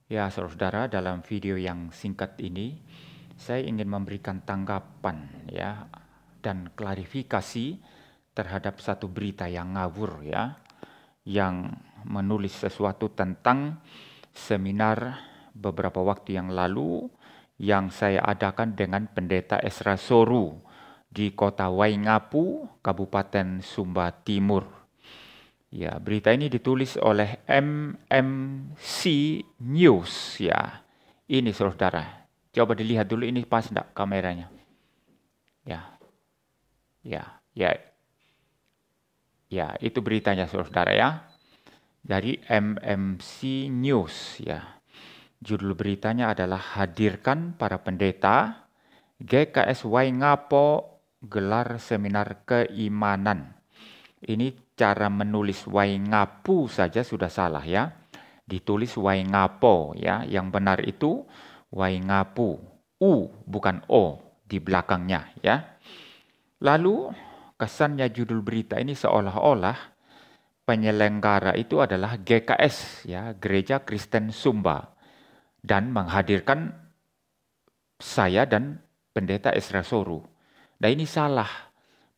Ya, saudara-saudara, dalam video yang singkat ini, saya ingin memberikan tanggapan ya dan klarifikasi terhadap satu berita yang ngawur ya, yang menulis sesuatu tentang seminar beberapa waktu yang lalu yang saya adakan dengan Pendeta Esra Soru di kota Waingapu, Kabupaten Sumba Timur. Ya, berita ini ditulis oleh MMC News ya. Ini saudara. Coba dilihat dulu ini pas enggak kameranya. Ya, ya, ya. Ya, itu beritanya saudara ya. Dari MMC News ya. Judul beritanya adalah hadirkan para pendeta GKS Waingapo gelar seminar keimanan. Ini cara menulis Waingapu saja sudah salah ya. Ditulis Waingapo ya. Yang benar itu Waingapu. U bukan O di belakangnya ya. Lalu kesannya judul berita ini seolah-olah penyelenggara itu adalah GKS ya, Gereja Kristen Sumba, dan menghadirkan saya dan Pendeta Esra Soru. Nah ini salah.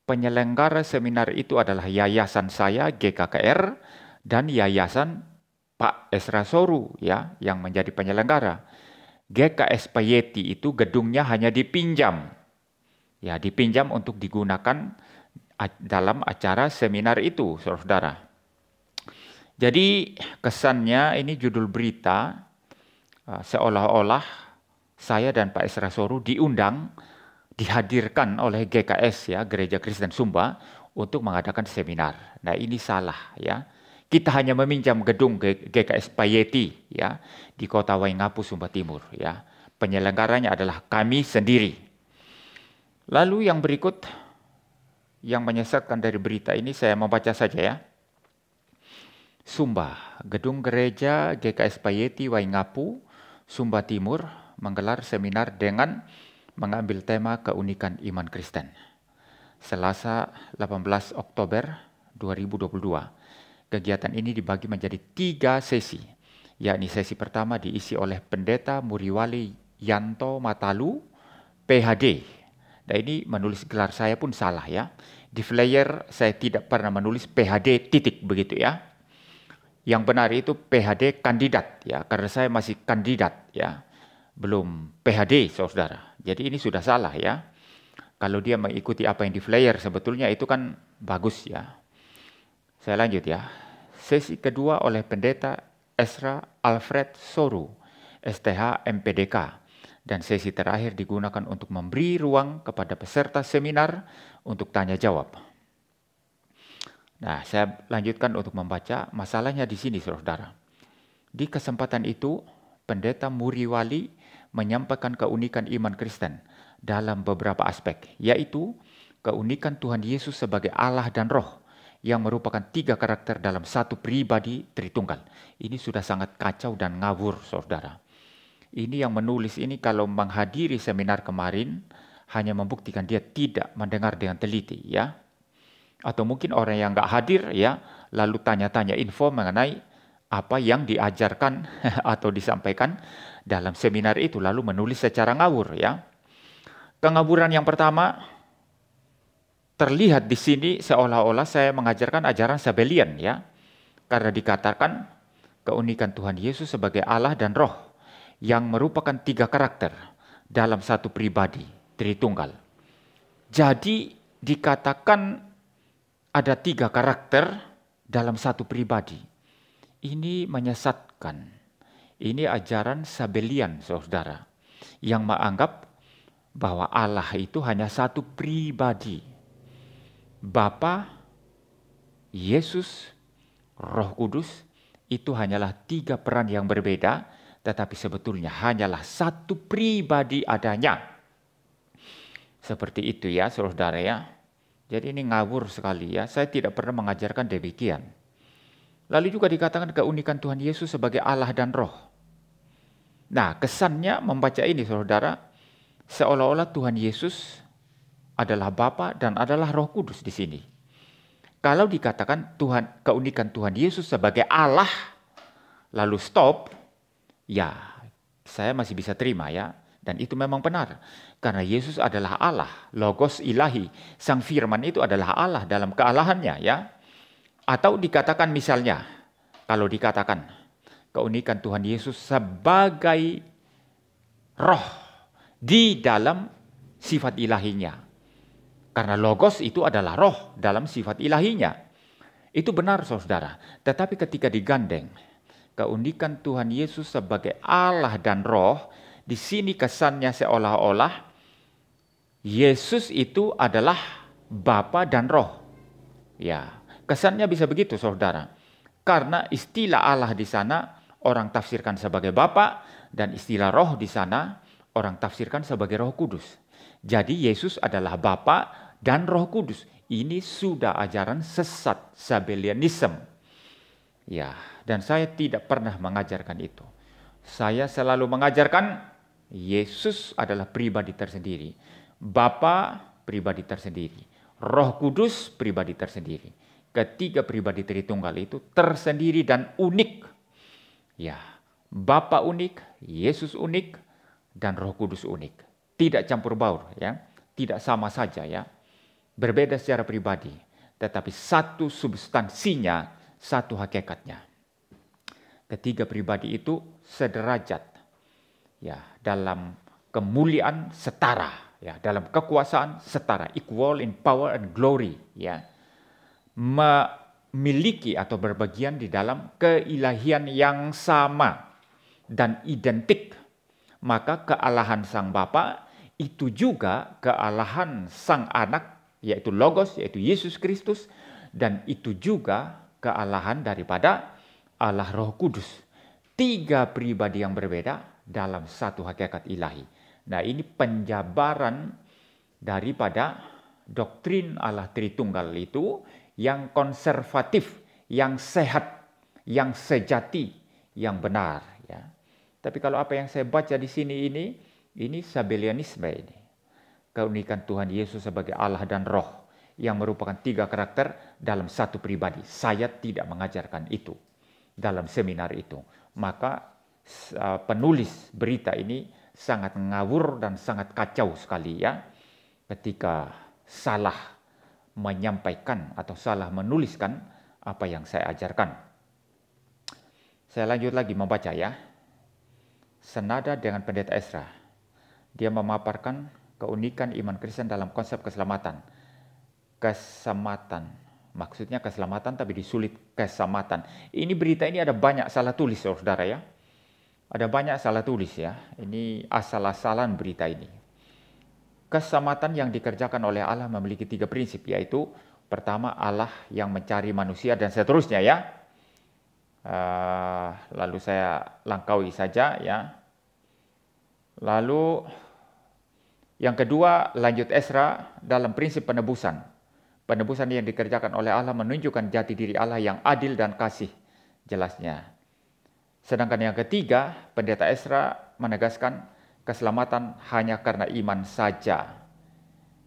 Penyelenggara seminar itu adalah yayasan saya GKKR dan yayasan Pak Esra Soru ya yang menjadi penyelenggara. GKS Payeti itu gedungnya hanya dipinjam. Ya, dipinjam untuk digunakan dalam acara seminar itu, saudara. Jadi kesannya ini judul berita seolah-olah saya dan Pak Esra Soru diundang, dihadirkan oleh GKS ya, Gereja Kristen Sumba untuk mengadakan seminar. Nah, ini salah ya. Kita hanya meminjam gedung GKS Payeti ya di Kota Waingapu, Sumba Timur ya. Penyelenggaranya adalah kami sendiri. Lalu yang berikut yang menyesatkan dari berita ini saya membaca saja ya. Sumba, Gedung Gereja GKS Payeti Waingapu, Sumba Timur menggelar seminar dengan mengambil tema keunikan iman Kristen. Selasa 18 Oktober 2022. Kegiatan ini dibagi menjadi 3 sesi, yakni sesi pertama diisi oleh Pendeta Muriwali Yanto Matalu, PhD. Nah ini menulis gelar saya pun salah ya. Di flyer saya tidak pernah menulis PhD titik begitu ya. Yang benar itu PhD kandidat ya, karena saya masih kandidat ya. Belum PhD saudara. Jadi ini sudah salah ya. Kalau dia mengikuti apa yang di flyer sebetulnya itu kan bagus ya. Saya lanjut ya. Sesi kedua oleh Pendeta Esra Alfred Soru, STH MPDK. Dan sesi terakhir digunakan untuk memberi ruang kepada peserta seminar untuk tanya jawab. Nah, saya lanjutkan untuk membaca masalahnya di sini saudara. Di kesempatan itu, Pendeta Muriwali menyampaikan keunikan iman Kristen dalam beberapa aspek, yaitu keunikan Tuhan Yesus sebagai Allah dan Roh yang merupakan 3 karakter dalam satu pribadi Tritunggal. Ini sudah sangat kacau dan ngawur, saudara. Ini yang menulis ini kalau menghadiri seminar kemarin hanya membuktikan dia tidak mendengar dengan teliti, ya. Atau mungkin orang yang nggak hadir, ya, lalu tanya-tanya info mengenai apa yang diajarkan atau disampaikan dalam seminar itu lalu menulis secara ngawur ya. Pengawuran yang pertama terlihat di sini seolah-olah saya mengajarkan ajaran Sabellian ya. Karena dikatakan keunikan Tuhan Yesus sebagai Allah dan Roh yang merupakan 3 karakter dalam satu pribadi Tritunggal. Jadi dikatakan ada 3 karakter dalam satu pribadi. Ini menyesatkan. Ini ajaran Sabellian, saudara, yang menganggap bahwa Allah itu hanya satu pribadi. Bapa, Yesus, Roh Kudus itu hanyalah 3 peran yang berbeda, tetapi sebetulnya hanyalah satu pribadi adanya. Seperti itu ya, saudara ya. Jadi ini ngawur sekali ya. Saya tidak pernah mengajarkan demikian. Lalu juga dikatakan keunikan Tuhan Yesus sebagai Allah dan Roh. Nah, kesannya membaca ini saudara, seolah-olah Tuhan Yesus adalah Bapa dan adalah Roh Kudus di sini. Kalau dikatakan keunikan Tuhan Yesus sebagai Allah, lalu stop, Ya, saya masih bisa terima ya. Dan itu memang benar. Karena Yesus adalah Allah, Logos ilahi. Sang Firman itu adalah Allah dalam kealahannya ya. Atau dikatakan misalnya, kalau dikatakan keunikan Tuhan Yesus sebagai roh di dalam sifat ilahinya. Karena Logos itu adalah roh dalam sifat ilahinya. Itu benar saudara. Tetapi ketika digandeng, keunikan Tuhan Yesus sebagai Allah dan roh, di sini kesannya seolah-olah Yesus itu adalah Bapa dan roh. Ya, kesannya bisa begitu saudara. Karena istilah Allah di sana orang tafsirkan sebagai Bapa dan istilah roh di sana orang tafsirkan sebagai Roh Kudus. Jadi Yesus adalah Bapa dan Roh Kudus. Ini sudah ajaran sesat Sabellianism. Ya, dan saya tidak pernah mengajarkan itu. Saya selalu mengajarkan Yesus adalah pribadi tersendiri. Bapa pribadi tersendiri. Roh Kudus pribadi tersendiri. Ketiga pribadi Tritunggal itu tersendiri dan unik. Ya, Bapa unik, Yesus unik, dan Roh Kudus unik. Tidak campur baur ya. Tidak sama saja ya. Berbeda secara pribadi, tetapi satu substansinya, satu hakikatnya. Ketiga pribadi itu sederajat. Ya, dalam kemuliaan setara, ya, dalam kekuasaan setara, equal in power and glory, ya. Memiliki atau berbagian di dalam keilahian yang sama dan identik. Maka kealahan Sang Bapa itu juga kealahan Sang Anak, yaitu Logos, yaitu Yesus Kristus, dan itu juga kealahan daripada Allah Roh Kudus. Tiga pribadi yang berbeda dalam satu hakikat ilahi. Nah, ini penjabaran daripada doktrin Allah Tritunggal itu yang konservatif, yang sehat, yang sejati, yang benar. Ya. Tapi kalau apa yang saya baca di sini ini Sabellianisme ini. Keunikan Tuhan Yesus sebagai Allah dan Roh yang merupakan tiga karakter dalam satu pribadi. Saya tidak mengajarkan itu dalam seminar itu. Maka penulis berita ini sangat ngawur dan sangat kacau sekali ya ketika salah menyampaikan atau salah menuliskan apa yang saya ajarkan. Saya lanjut lagi membaca ya. Senada dengan Pendeta Ezra, dia memaparkan keunikan iman Kristen dalam konsep keselamatan. Keselamatan, maksudnya keselamatan tapi disulit keselamatan. Ini berita ini ada banyak salah tulis saudara ya. Ada banyak salah tulis ya. Ini asal-asalan berita ini. Keselamatan yang dikerjakan oleh Allah memiliki tiga prinsip, yaitu pertama Allah yang mencari manusia dan seterusnya ya. Lalu saya langkaui saja ya. Lalu yang kedua lanjut Ezra dalam prinsip penebusan. Penebusan yang dikerjakan oleh Allah menunjukkan jati diri Allah yang adil dan kasih, jelasnya. Sedangkan yang ketiga, Pendeta Ezra menegaskan keselamatan hanya karena iman saja.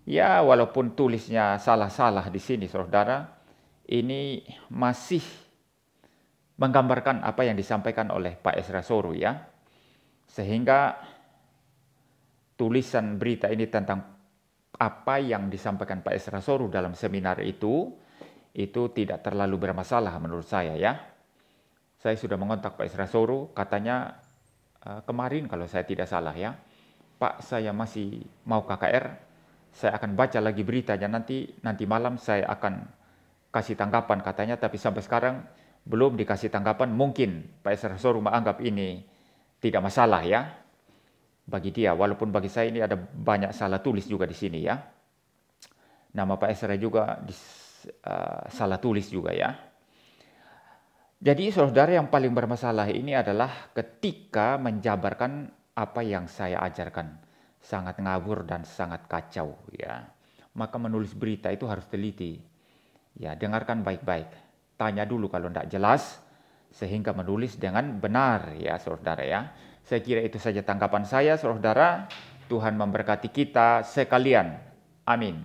Ya, walaupun tulisnya salah-salah di sini, saudara, ini masih menggambarkan apa yang disampaikan oleh Pak Ezra Soru ya. Sehingga tulisan berita ini tentang apa yang disampaikan Pak Ezra Soru dalam seminar itu tidak terlalu bermasalah menurut saya ya. Saya sudah mengontak Pak Ezra Soru, katanya kemarin kalau saya tidak salah ya, Pak saya masih mau KKR, saya akan baca lagi beritanya nanti malam saya akan kasih tanggapan katanya, tapi sampai sekarang belum dikasih tanggapan. Mungkin Pak Ezra Soru menganggap ini tidak masalah ya bagi dia, walaupun bagi saya ini ada banyak salah tulis juga di sini ya. Nama Pak Ezra juga salah tulis juga ya. Jadi saudara, yang paling bermasalah ini adalah ketika menjabarkan apa yang saya ajarkan. Sangat ngawur dan sangat kacau ya. Maka menulis berita itu harus teliti. Ya, dengarkan baik-baik. Tanya dulu kalau tidak jelas sehingga menulis dengan benar ya saudara ya. Saya kira itu saja tanggapan saya saudara. Tuhan memberkati kita sekalian. Amin.